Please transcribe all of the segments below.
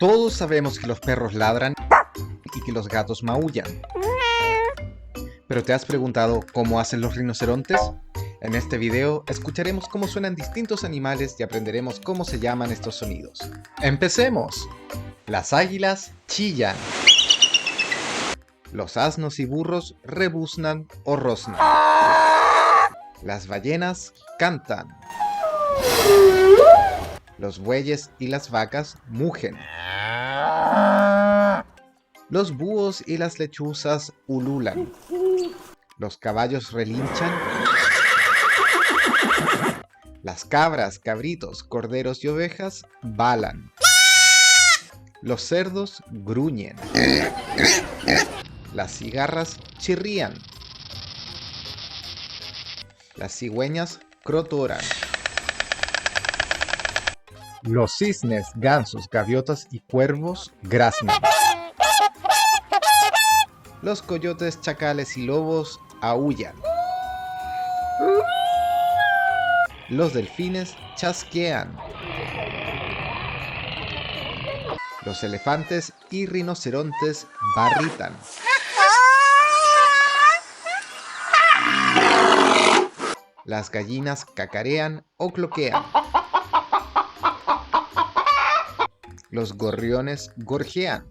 Todos sabemos que los perros ladran y que los gatos maullan. ¿Pero te has preguntado cómo hacen los rinocerontes? En este video escucharemos cómo suenan distintos animales y aprenderemos cómo se llaman estos sonidos. ¡Empecemos! Las águilas chillan. Los asnos y burros rebuznan o roznan. Las ballenas cantan. Los bueyes y las vacas mugen. Los búhos y las lechuzas ululan. Los caballos relinchan. Las cabras, cabritos, corderos y ovejas balan. Los cerdos gruñen. Las cigarras chirrían. Las cigüeñas crotoran. Los cisnes, gansos, gaviotas y cuervos graznan. Los coyotes, chacales y lobos aúllan. Los delfines chasquean. Los elefantes y rinocerontes barritan. Las gallinas cacarean o cloquean. Los gorriones gorjean.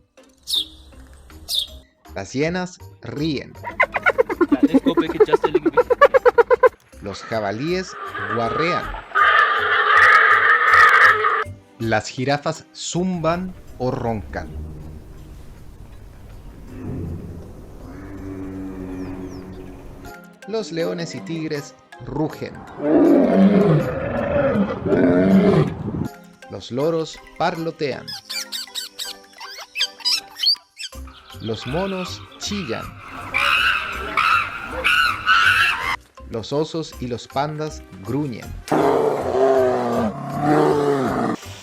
Las hienas ríen. Los jabalíes guarrean. Las jirafas zumban o roncan. Los leones y tigres rugen. Los loros parlotean. Los monos chillan. Los osos y los pandas gruñen.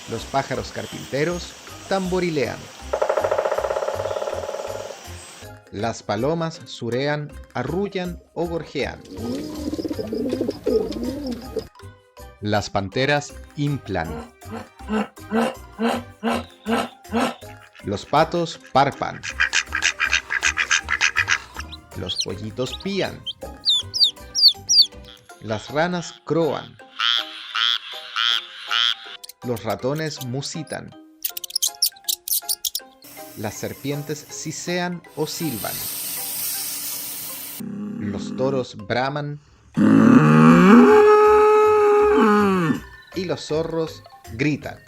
Los pájaros carpinteros tamborilean. Las palomas surean, arrullan o gorjean. Las panteras implan. Los patos parpan. Los pollitos pían. Las ranas croan. Los ratones musitan. Las serpientes sisean o silban. Los toros braman. Y los zorros gritan.